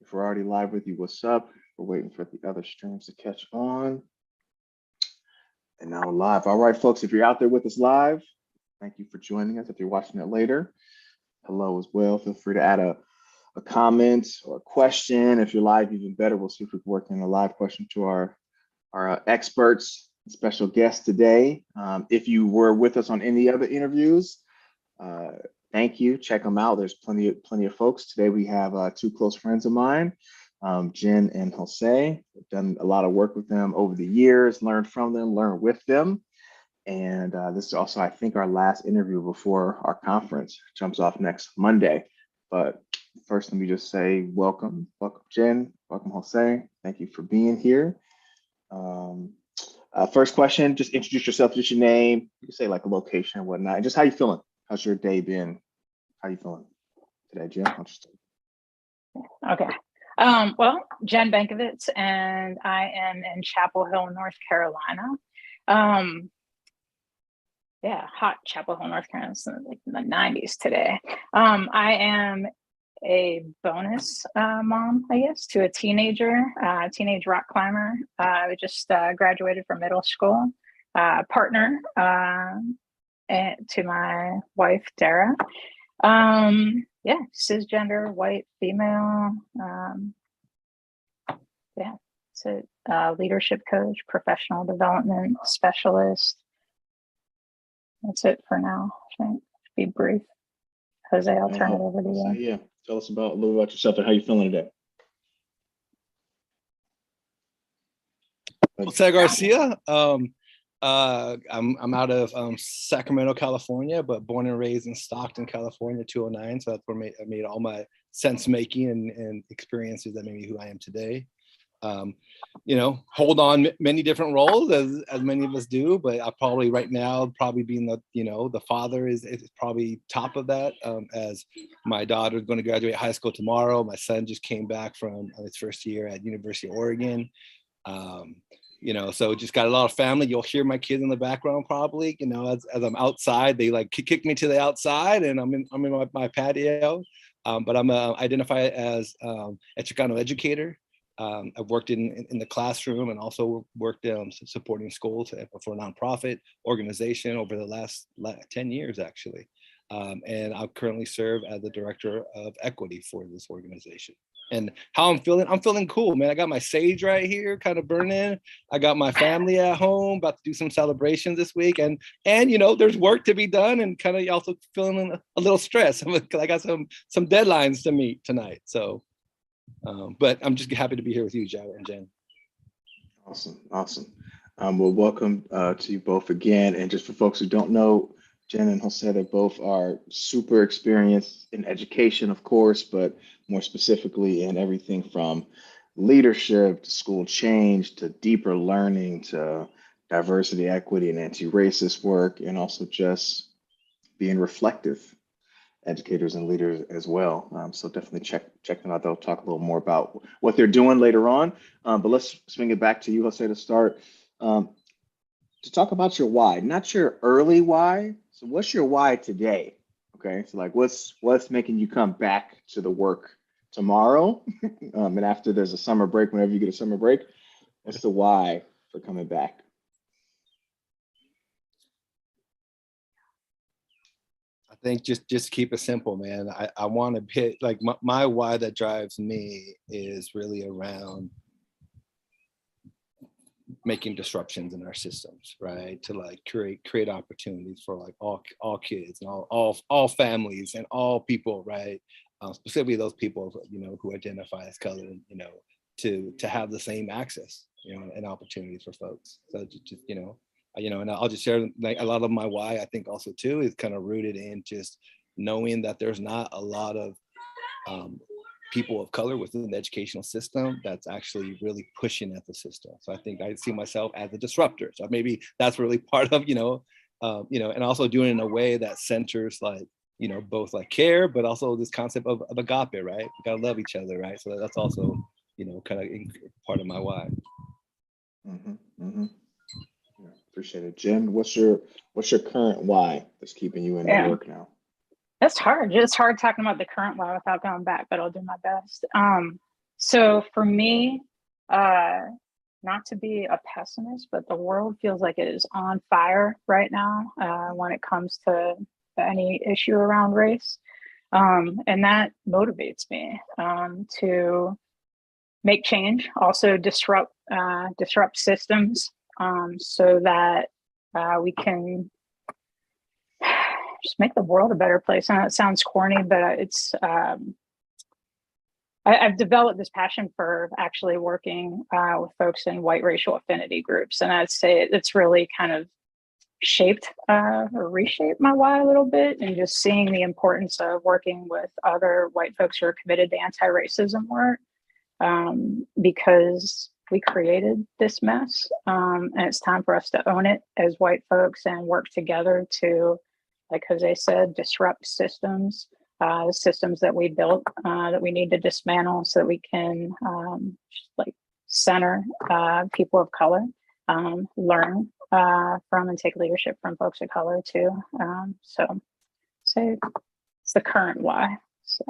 If we're already live with you, what's up? We're waiting for the other streams to catch on. And now we're live. All right, folks, if you're out there with us live, thank you for joining us. If you're watching it later, hello as well. Feel free to add a comment or a question. If you're live, even better. We'll see if we can work in a live question to our experts, special guests today. If you were with us on any other interviews, thank you. Check them out. There's plenty of folks. Today we have two close friends of mine, Jen and Jose. I've done a lot of work with them over the years, learned from them, learned with them. And this is also, I think, our last interview before our conference jumps off next Monday. But first, let me just say welcome. Welcome, Jen. Welcome, Jose. Thank you for being here. First question, just introduce yourself, just your name. You can say like a location and whatnot. And just how you feeling? How's your day been? How you feeling today, Jen? Okay. Well, Jen Benkovitz, and I am in Chapel Hill, North Carolina. Yeah, hot Chapel Hill, North Carolina. It's like in the 90s today. I am a bonus mom, I guess, to a teenage rock climber. I just graduated from middle school. Partner to my wife, Dara. Yeah, cisgender, white, female. Yeah, so leadership coach, professional development specialist. That's it for now. I think. Be brief. Jose, I'll turn it over to you. Yeah, tell us a little about yourself and how you feeling today. Jose Garcia. I'm out of Sacramento, California, but born and raised in Stockton, California, 209. So that's where I made all my sense making and experiences that made me who I am today. Hold on many different roles as many of us do, but I probably right now being the father is probably top of that, as my daughter is going to graduate high school tomorrow. My son just came back from his first year at University of Oregon. So just got a lot of family. You'll hear my kids in the background probably, as I'm outside. They like kick me to the outside and I'm in my patio. But I'm identify as a Chicano educator. I've worked in the classroom and also worked supporting schools for a nonprofit organization over the last 10 years, actually. And I currently serve as the director of equity for this organization. And how I'm feeling cool, man. I got my sage right here, kind of burning. I got my family at home, about to do some celebrations this week. And there's work to be done and kind of also feeling a little stressed. I got some deadlines to meet tonight. So, but I'm just happy to be here with you, Joe and Jen. Awesome. Well, welcome to you both again. And just for folks who don't know, Jen and Jose, they both are super experienced in education, of course, but more specifically in everything from leadership to school change to deeper learning to diversity, equity, and anti-racist work, and also just being reflective educators and leaders as well. So definitely check them out. They'll talk a little more about what they're doing later on. But let's swing it back to you, Jose, to start. To talk about your why, not your early why. So what's your why today? Okay, so like what's making you come back to the work tomorrow? And after there's a summer break, whenever you get a summer break, what's the why for coming back? I think just keep it simple, man. I want to hit like my why that drives me is really around making disruptions in our systems, right? To like create opportunities for like all kids and all families and all people, right? Specifically those people, who identify as color, to have the same access, and opportunities for folks. So just and I'll just share like a lot of my why. I think also too is kind of rooted in just knowing that there's not a lot of people of color within the educational system that's actually really pushing at the system. So I think I see myself as a disruptor. So maybe that's really part of, and also doing it in a way that centers like, both like care, but also this concept of agape, right? We gotta love each other, right? So that's also, kind of part of my why. Yeah, appreciate it. Jen, what's your current why that's keeping you in the work now? That's hard. It's hard talking about the current why without going back, but I'll do my best. So for me, not to be a pessimist, but the world feels like it is on fire right now when it comes to any issue around race. And that motivates me to make change, also disrupt systems so that we can just make the world a better place. And it sounds corny, but it's I've developed this passion for actually working with folks in white racial affinity groups. And I'd say it's really kind of shaped or reshaped my why a little bit, and just seeing the importance of working with other white folks who are committed to anti-racism work, because we created this mess, and it's time for us to own it as white folks and work together to, like Jose said, disrupt systems. The systems that we built that we need to dismantle so that we can like center people of color, learn from and take leadership from folks of color too. So it's the current why. So.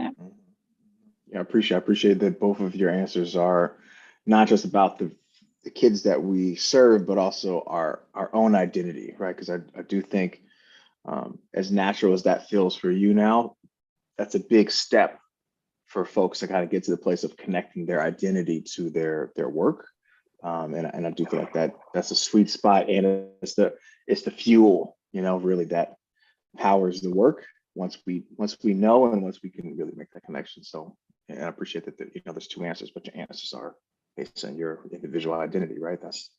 Yeah, I appreciate that both of your answers are not just about the kids that we serve, but also our own identity, right? Because I do think as natural as that feels for you now, that's a big step for folks to kind of get to the place of connecting their identity to their work. And I do feel like that's a sweet spot, and it's the fuel, really that powers the work once we know and once we can really make that connection. So, and I appreciate that there's two answers, but your answers are based on your individual identity, right? That's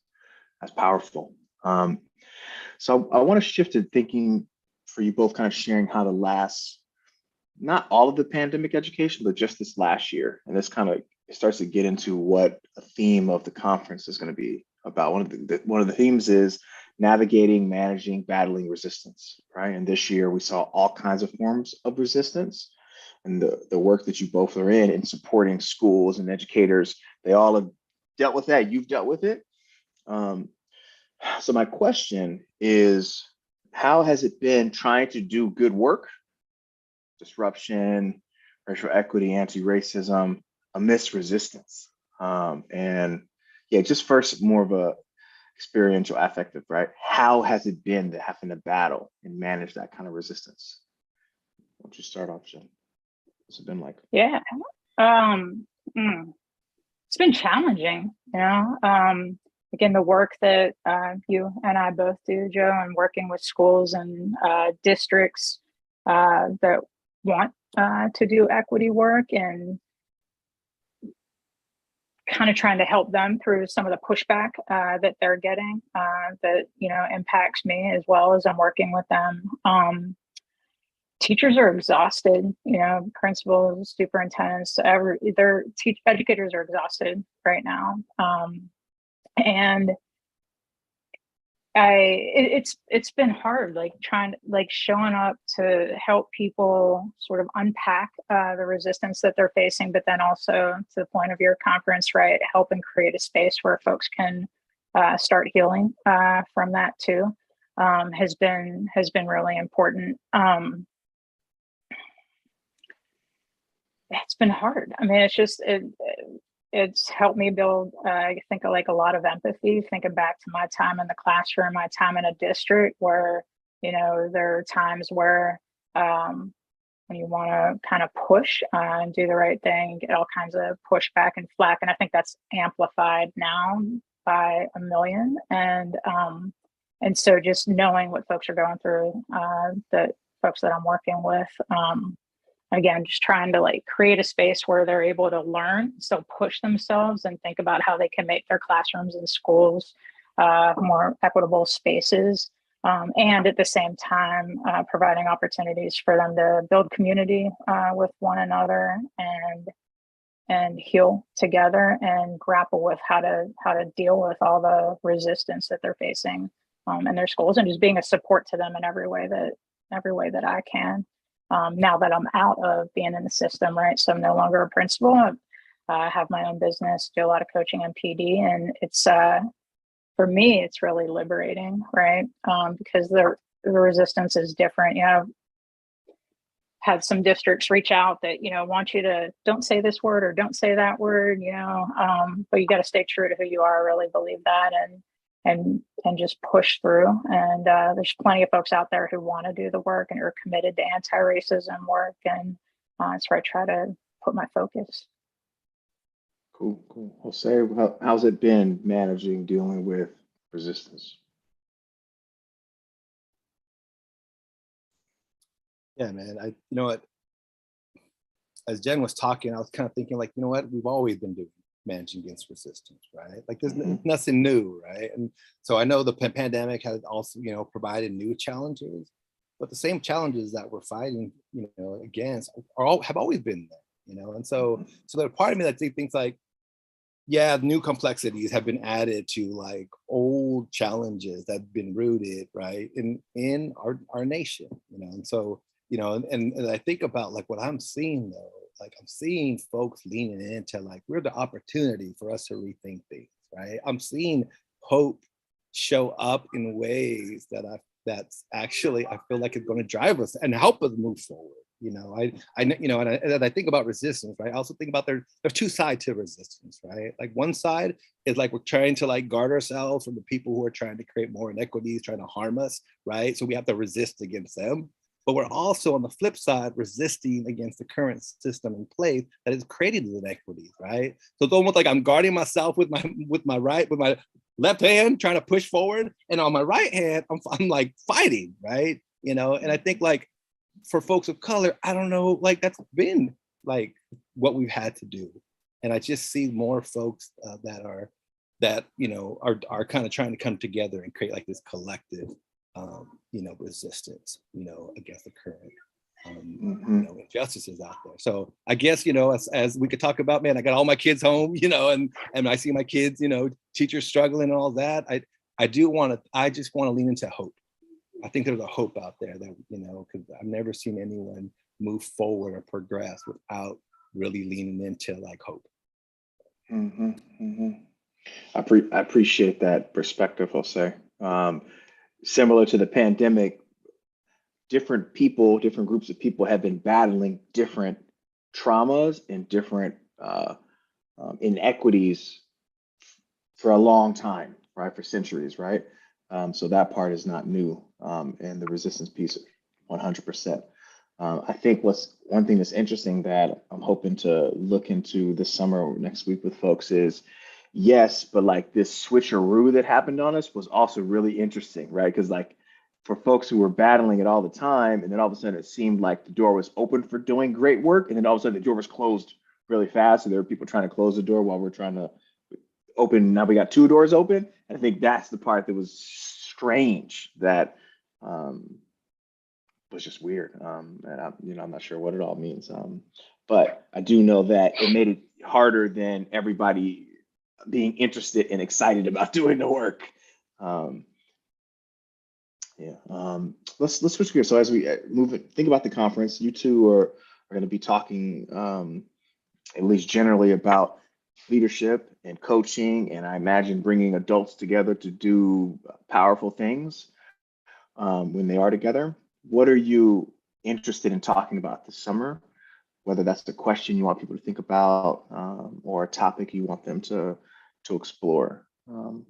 powerful. So I want to shift to thinking for you both, kind of sharing how the last, not all of the pandemic education, but just this last year. And this kind of starts to get into what a theme of the conference is going to be about. One of the themes is navigating, managing, battling resistance, right? And this year we saw all kinds of forms of resistance, and the work that you both are in supporting schools and educators, they all have dealt with that. You've dealt with it. So my question is, how has it been trying to do good work, disruption, racial equity, anti-racism, amidst resistance? And yeah, just first, more of a experiential, affective, right? How has it been to having to battle and manage that kind of resistance? Why don't you start off, Jen? What's it been like? Yeah, it's been challenging, again, the work that you and I both do, Joe, and working with schools and districts that want to do equity work, and kind of trying to help them through some of the pushback that they're getting that impacts me as well as I'm working with them. Teachers are exhausted, principals, superintendents, educators are exhausted right now. And it's been hard, showing up to help people sort of unpack the resistance that they're facing, but then also, to the point of your conference, right, help and create a space where folks can start healing from that too, has been really important. It's been hard. I mean, it's helped me build, I think, a lot of empathy, thinking back to my time in the classroom, my time in a district where, there are times where when you want to kind of push and do the right thing, get all kinds of pushback and flack. And I think that's amplified now by a million. And so just knowing what folks are going through, the folks that I'm working with, again, just trying to create a space where they're able to learn, still push themselves, and think about how they can make their classrooms and schools more equitable spaces. And at the same time, providing opportunities for them to build community with one another and heal together and grapple with how to deal with all the resistance that they're facing in their schools, and just being a support to them in every way that I can. Now that I'm out of being in the system, right? So I'm no longer a principal. I have my own business, do a lot of coaching and PD, and it's for me, it's really liberating, right? Because the resistance is different. had some districts reach out that, want you to don't say this word or don't say that word, but you got to stay true to who you are, really believe that, and just push through. And there's plenty of folks out there who want to do the work and are committed to anti-racism work. And that's where I try to put my focus. Cool. Jose, how's it been dealing with resistance? Yeah, man. You know what? As Jen was talking, I was kind of thinking, like, you know what? We've always been managing against resistance, right? Like, there's nothing new, right? And so I know the pandemic has also, provided new challenges, but the same challenges that we're fighting, against have always been there, And so there's part of me that thinks like, yeah, new complexities have been added to like old challenges that have been rooted, right, in our nation, And so, and I think about like what I'm seeing though, like I'm seeing folks leaning into like we're the opportunity for us to rethink things, right? I'm seeing hope show up in ways that's actually I feel like it's going to drive us and help us move forward. And I think about resistance, right? I also think about there's two sides to resistance, right? Like one side is like we're trying to like guard ourselves from the people who are trying to create more inequities, trying to harm us, right? So we have to resist against them. But we're also on the flip side resisting against the current system in place that is creating the inequities, right? So it's almost like I'm guarding myself with my left hand, trying to push forward, and on my right hand, I'm like fighting, right? And I think like for folks of color, I don't know, like that's been like what we've had to do, and I just see more folks that are kind of trying to come together and create like this collective resistance, against the current, injustices out there. So I guess, as we could talk about, man, I got all my kids home, and I see my kids, teachers struggling and all that. I just want to lean into hope. I think there's a hope out there that, because I've never seen anyone move forward or progress without really leaning into like hope. I appreciate that perspective, Jose. Similar to the pandemic, different groups of people have been battling different traumas and different inequities for a long time, right? For centuries, right? So that part is not new, and the resistance piece, 100%. I think one thing that's interesting that I'm hoping to look into this summer or next week with folks is, yes, but like this switcheroo that happened on us was also really interesting, right? Because like for folks who were battling it all the time, and then all of a sudden it seemed like the door was open for doing great work, and then all of a sudden the door was closed really fast, and there were people trying to close the door while we're trying to open. Now we got two doors open, and I think that's the part that was strange, that was just weird, and I'm not sure what it all means, but I do know that it made it harder than everybody being interested and excited about doing the work. Let's switch gears. So as we think about the conference, you two are going to be talking, at least generally, about leadership and coaching, and I imagine bringing adults together to do powerful things when they are together. What are you interested in talking about this summer? Whether that's the question you want people to think about, or a topic you want them to explore. Why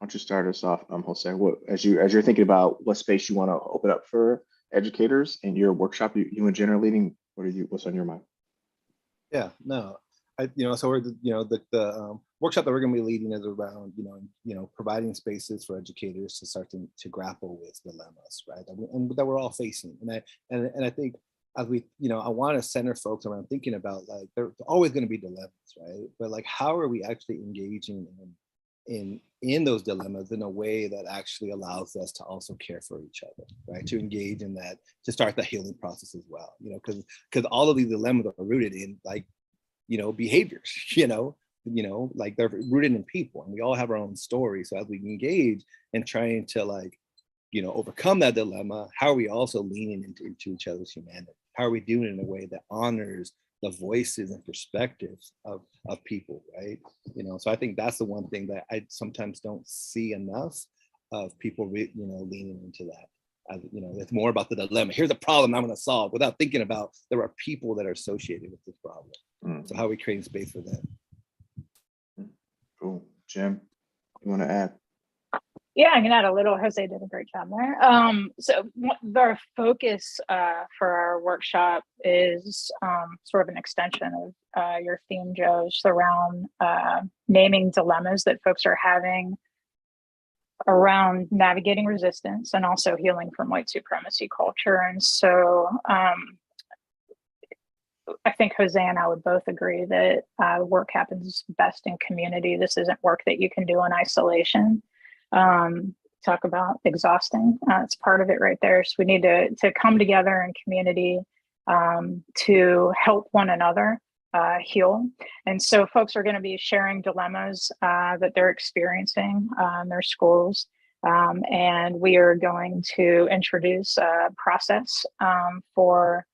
don't you start us off, Jose? As you're thinking about what space you want to open up for educators in your workshop, you and Jen are leading. What's on your mind? Yeah, no, so we're the workshop that we're going to be leading is around providing spaces for educators to start to grapple with dilemmas, right? That we're all facing, and I think as we I want to center folks around thinking about like there's always going to be dilemmas, right? But like how are we actually engaging in those dilemmas in a way that actually allows us to also care for each other, right? To engage in that, to start the healing process as well, because all of these dilemmas are rooted in like behaviors, like they're rooted in people, and we all have our own stories. So as we engage in trying to like overcome that dilemma, how are we also leaning into each other's humanity? How are we doing it in a way that honors the voices and perspectives of people, right? So I think that's the one thing that I sometimes don't see enough of people, leaning into that it's more about the dilemma. Here's a problem I'm going to solve without thinking about there are people that are associated with this problem. So how are we creating space for them? Cool. Jim, you want to add? Yeah, I can add a little. Jose did a great job there. So the focus for our workshop is sort of an extension of your theme, Joe, just around naming dilemmas that folks are having around navigating resistance and also healing from white supremacy culture. And so I think Jose and I would both agree that work happens best in community. This isn't work that you can do in isolation. Talk about exhausting. It's part of it right there. So we need to come together in community to help one another heal. And so folks are going to be sharing dilemmas that they're experiencing in their schools. And we are going to introduce a process for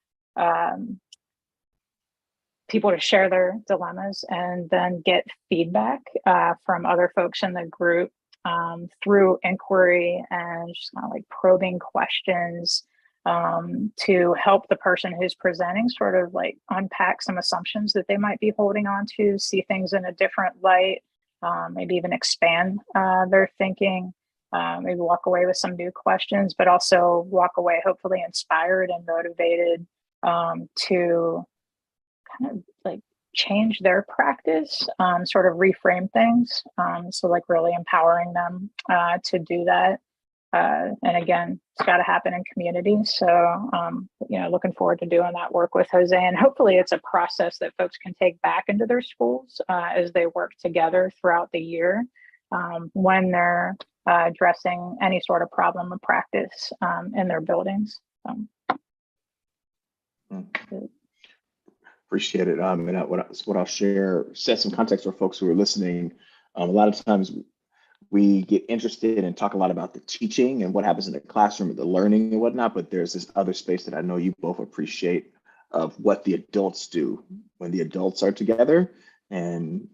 people to share their dilemmas and then get feedback from other folks in the group through inquiry and just kind of like probing questions to help the person who's presenting sort of like unpack some assumptions that they might be holding on to, see things in a different light, maybe even expand their thinking, maybe walk away with some new questions, but also walk away hopefully inspired and motivated to kind of like change their practice, sort of reframe things. So like really empowering them to do that. And again, it's got to happen in community. So, looking forward to doing that work with Jose, and hopefully it's a process that folks can take back into their schools as they work together throughout the year when they're addressing any sort of problem of practice in their buildings. Appreciate it. And what I'll share, set some context for folks who are listening. A lot of times we get interested and talk a lot about the teaching and what happens in the classroom, the learning and whatnot, but there's this other space that I know you both appreciate of what the adults do when the adults are together, and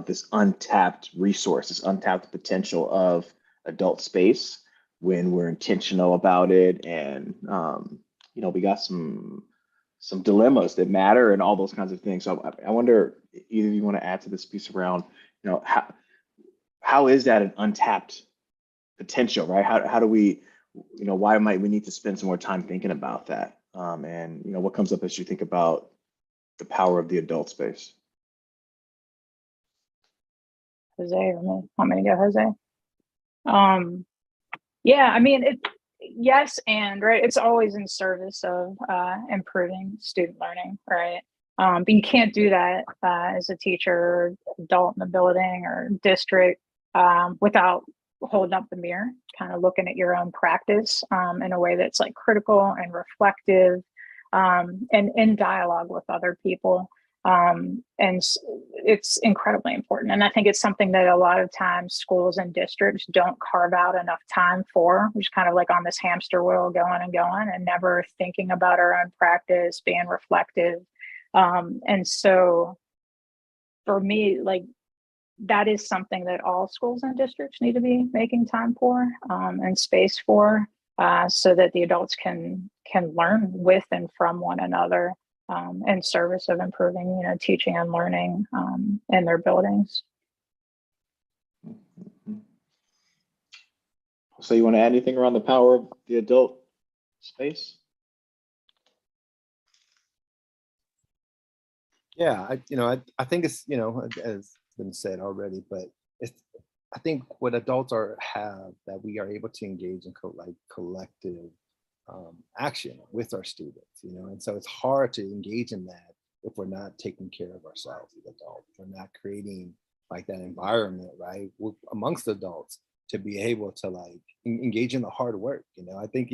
this untapped resource, this untapped potential of adult space when we're intentional about it. And we got some dilemmas that matter and all those kinds of things. So I wonder, either of you want to add to this piece around, how is that an untapped potential, right? How do we, why might we need to spend some more time thinking about that? And what comes up as you think about the power of the adult space? Jose, or want me to go, Jose? Yeah, I mean, yes, and right, it's always in service of improving student learning, right? But you can't do that as a teacher, adult in the building or district without holding up the mirror, kind of looking at your own practice in a way that's like critical and reflective and in dialogue with other people. And it's incredibly important. And I think it's something that a lot of times schools and districts don't carve out enough time for. We're just kind of like on this hamster wheel going and never thinking about our own practice, being reflective. And so for me, like, that is something that all schools and districts need to be making time for and space for, so that the adults can learn with and from one another in service of improving, teaching and learning in their buildings. So you want to add anything around the power of the adult space? Yeah, I think it's, as been said already, but I think what adults have that we are able to engage in collective action with our students, and so it's hard to engage in that if we're not taking care of ourselves as adults. We're not creating like that environment, right, amongst adults to be able to like engage in the hard work. I think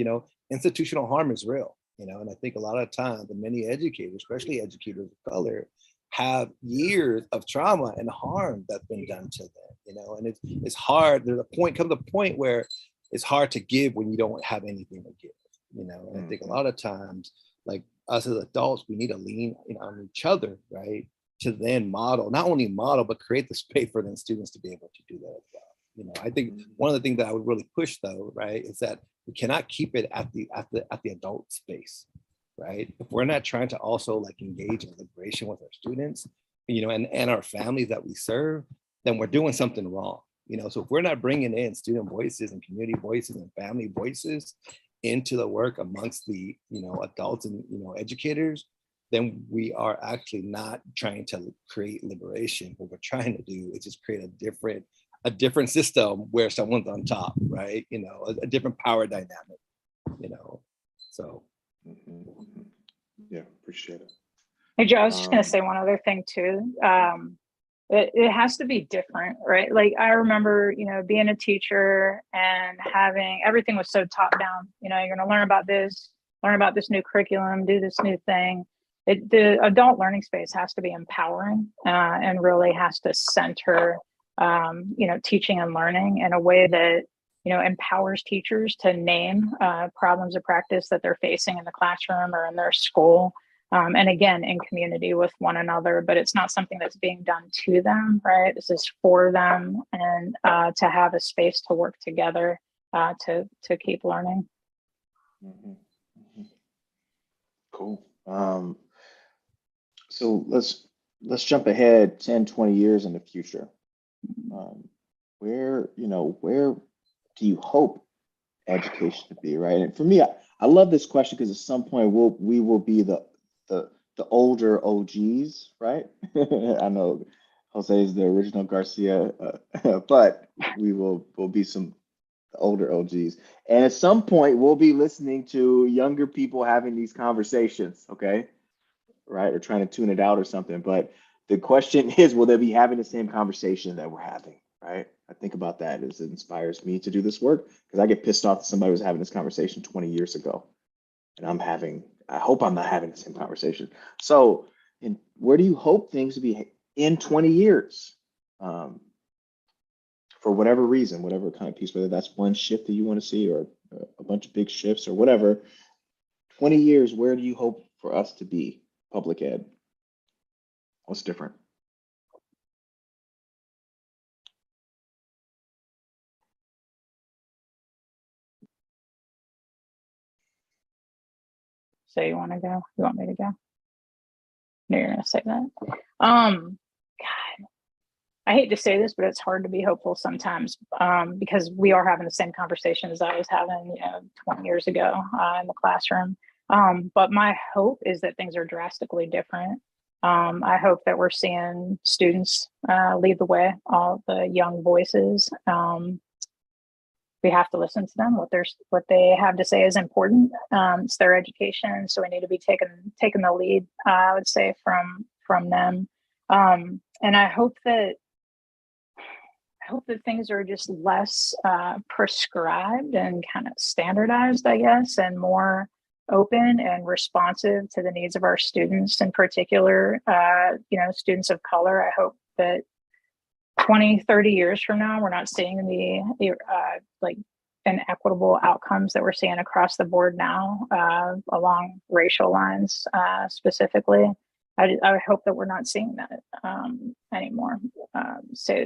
institutional harm is real, and I think a lot of times many educators, especially educators of color, have years of trauma and harm that's been done to them, and it's hard. There's comes a point where it's hard to give when you don't have anything to give, and I think a lot of times, like us as adults, we need to lean on each other, right, to then not only model, but create the space for then students to be able to do that as well. I think one of the things that I would really push though, right, is that we cannot keep it at the adult space, right? If we're not trying to also like engage in liberation with our students, and our families that we serve, then we're doing something wrong. So if we're not bringing in student voices and community voices and family voices into the work amongst the adults and educators, then we are actually not trying to create liberation. What we're trying to do is just create a different system where someone's on top, right? A different power dynamic, so. Yeah, appreciate it. Hey, Joe, I was just going to say one other thing too. It has to be different, right? Like I remember, being a teacher and having everything was so top down. You're going to learn about this new curriculum, do this new thing. The adult learning space has to be empowering and really has to center, teaching and learning in a way that, empowers teachers to name problems of practice that they're facing in the classroom or in their school. And again, in community with one another, but it's not something that's being done to them, right? This is for them, and to have a space to work together to keep learning. Cool. So let's jump ahead 10, 20 years in the future. Where do you hope education to be, right? And for me, I love this question because at some point we will be the older OGs, right? I know Jose is the original Garcia, but we'll be some older OGs. And at some point we'll be listening to younger people having these conversations, okay? Right? Or trying to tune it out or something. But the question is, will they be having the same conversation that we're having, right? I think about that as it inspires me to do this work, because I get pissed off that somebody was having this conversation 20 years ago. And I hope I'm not having the same conversation. So where do you hope things to be in 20 years? For whatever reason, whatever kind of piece, whether that's one shift that you want to see or a bunch of big shifts or whatever, 20 years, where do you hope for us to be, public ed? What's different? So you want to go? You want me to go? No, you're going to say that. God, I hate to say this, but it's hard to be hopeful sometimes because we are having the same conversation as I was having, 20 years ago in the classroom. But my hope is that things are drastically different. I hope that we're seeing students lead the way, all the young voices. We have to listen to them. What they have to say is important. It's their education, so we need to be taking the lead. I would say from them, and I hope that things are just less prescribed and kind of standardized, I guess, and more open and responsive to the needs of our students, in particular, students of color. I hope that 20, 30 years from now, we're not seeing the inequitable outcomes that we're seeing across the board now along racial lines specifically. I hope that we're not seeing that anymore. So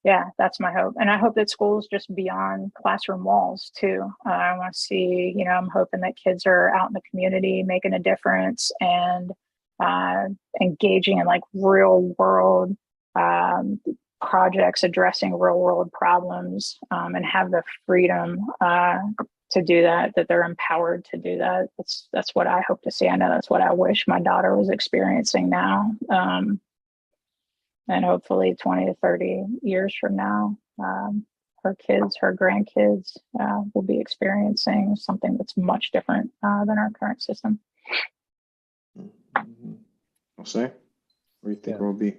yeah, that's my hope. And I hope that schools just beyond classroom walls too. I want to see, I'm hoping that kids are out in the community making a difference and engaging in like real world projects, addressing real world problems, and have the freedom to do that they're empowered to do that. That's what I hope to see. I know that's what I wish my daughter was experiencing now. And hopefully 20 to 30 years from now, her kids, her grandkids will be experiencing something that's much different than our current system. I'll say, where do you think we'll be?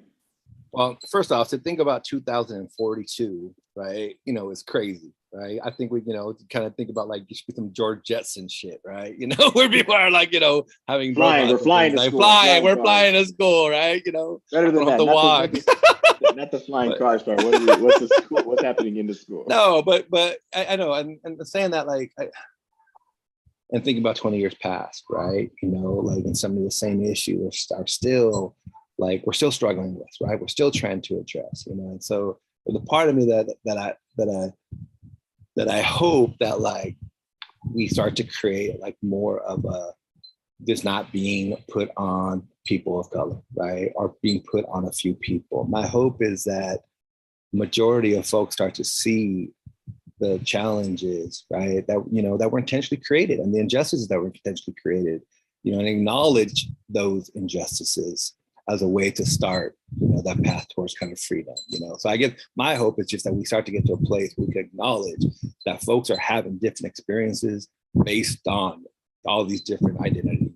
Well, first off, to think about 2042, right? It's crazy, right? I think we, kind of think about like some George Jetson shit, right? Where people are like, having flying, we're flying to school. We're flying to school, right? Better than that. Not the flying cars part. What's the school? What's happening in the school? No, but I know, and saying that, like, and thinking about 20 years past, right? Like, and some of the same issues are still, like, we're still struggling with, right? We're still trying to address, and so But the part of me that I hope that like we start to create like more of a just not being put on people of color, right? Or being put on a few people. My hope is that majority of folks start to see the challenges, right? That, you know, that were intentionally created and the injustices that were intentionally created, you know, and acknowledge those injustices as a way to start, you know, that path towards kind of freedom, you know. So I guess my hope is just that we start to get to a place where we can acknowledge that folks are having different experiences based on all these different identity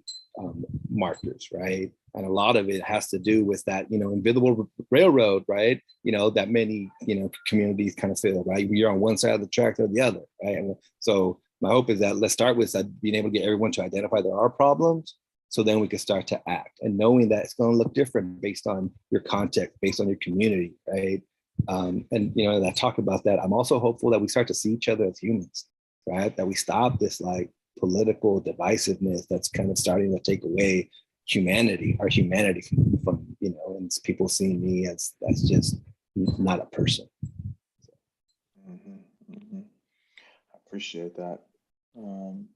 markers, right? And a lot of it has to do with that, you know, invisible railroad, right? You know, that many, you know, communities kind of feel, right? You're on one side of the track or the other, right? And so my hope is that let's start with that, being able to get everyone to identify there are problems, so then we can start to act, and knowing that it's going to look different based on your context, based on your community, right? And you know, that talk about that, I'm also hopeful that we start to see each other as humans, right? That we stop this like political divisiveness that's kind of starting to take away our humanity from, you know, and people seeing me as just not a person. I appreciate that. And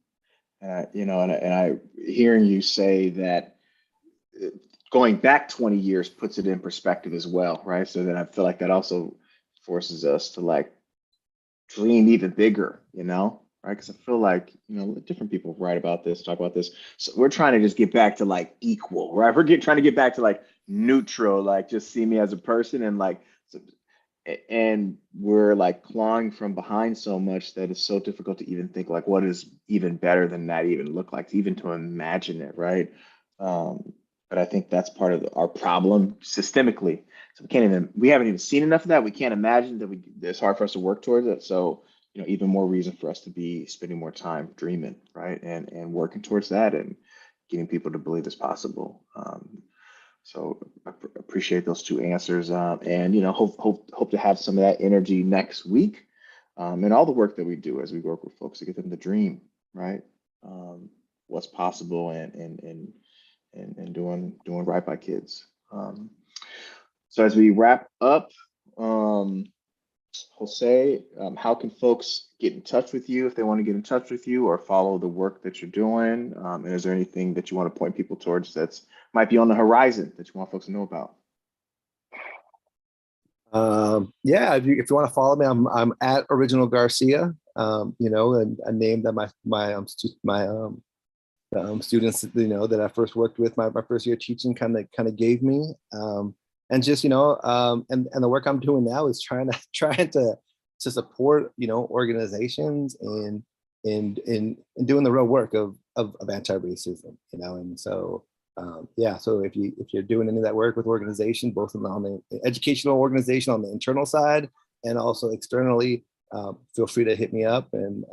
I, you know, and I hearing you say that going back 20 years puts it in perspective as well, right? So then I feel like that also forces us to like dream even bigger, you know, right? Because I feel like, you know, different people write about this, talk about this. So we're trying to just get back to like equal, right? Trying to get back to like neutral, like just see me as a person, and like, and we're like clawing from behind so much that it's so difficult to even think like what is even better than that even look like, even to imagine it, right? But I think that's part of our problem systemically. So we haven't even seen enough of that. We can't imagine that it's hard for us to work towards it. So, you know, even more reason for us to be spending more time dreaming, right? And working towards that and getting people to believe it's possible. So I appreciate those two answers, and you know, hope to have some of that energy next week, and all the work that we do as we work with folks to get them to dream, right? What's possible, and doing right by kids. So as we wrap up, Jose, how can folks get in touch with you if they want to get in touch with you or follow the work that you're doing? And is there anything that you want to point people towards that's might be on the horizon that you want folks to know about? Yeah, if you want to follow me, I'm at Original Garcia. You know, a name that my students, you know, that I first worked with my first year teaching kind of gave me. And just, you know, and the work I'm doing now is trying to support, you know, organizations in doing the real work of anti-racism, you know. And so yeah, so if you're doing any of that work with organizations, both on the educational organization on the internal side and also externally, feel free to hit me up, and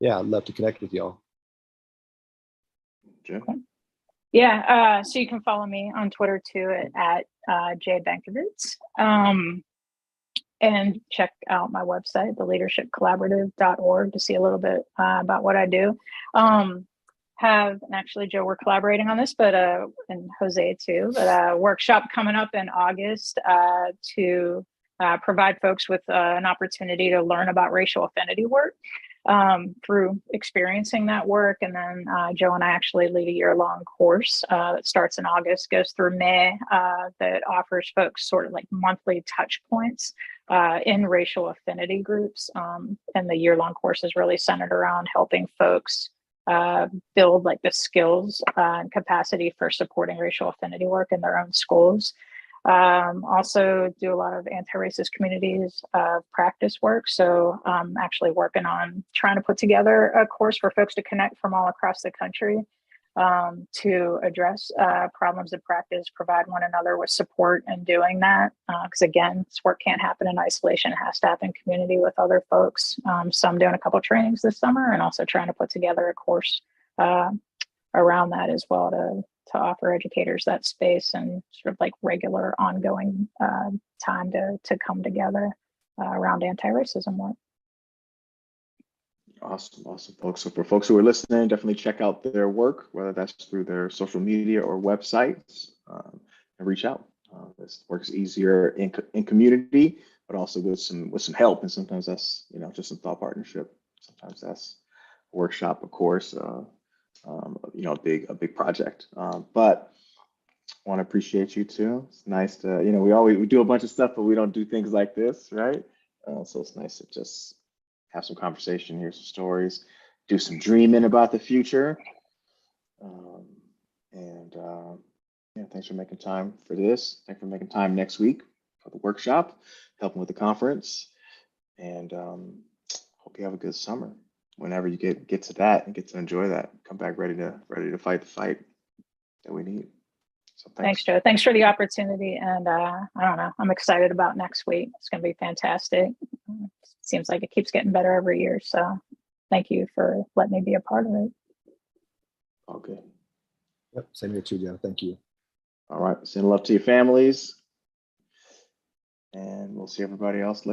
yeah, I'd love to connect with y'all. Jim? Yeah, so you can follow me on Twitter too at Benkovitz, and check out my website, theleadershipcollaborative.org, to see a little bit about what I do. And actually, Joe, we're collaborating on this, but and Jose too, but a workshop coming up in August to provide folks with an opportunity to learn about racial affinity work through experiencing that work. And then Joe and I actually lead a year-long course that starts in August, goes through May, that offers folks sort of like monthly touch points in racial affinity groups. And the year-long course is really centered around helping folks build like the skills and capacity for supporting racial affinity work in their own schools. Also do a lot of anti-racist communities practice work. So actually working on trying to put together a course for folks to connect from all across the country to address problems of practice, provide one another with support in doing that. Because again, this work can't happen in isolation. It has to happen in community with other folks. So I'm doing a couple trainings this summer and also trying to put together a course around that as well to offer educators that space and sort of like regular ongoing time to come together around anti-racism work. Awesome, folks. So for folks who are listening, definitely check out their work, whether that's through their social media or websites, and reach out. This works easier in community but also with some help. And sometimes that's, you know, just some thought partnership. Sometimes that's a workshop, of course, you know, a big project. But I want to appreciate you too. It's nice to, you know, we do a bunch of stuff, but we don't do things like this, right? So it's nice to just have some conversation, hear some stories, do some dreaming about the future. Yeah, thanks for making time for this. Thanks for making time next week for the workshop, helping with the conference, and hope you have a good summer. Whenever you get to that and get to enjoy that, come back ready to fight the fight that we need. So Thanks, Joe. Thanks for the opportunity. And I don't know, I'm excited about next week. It's going to be fantastic. Seems like it keeps getting better every year. So thank you for letting me be a part of it. Okay. Yep. Same here too, Joe. Thank you. All right. Send love to your families. And we'll see everybody else later.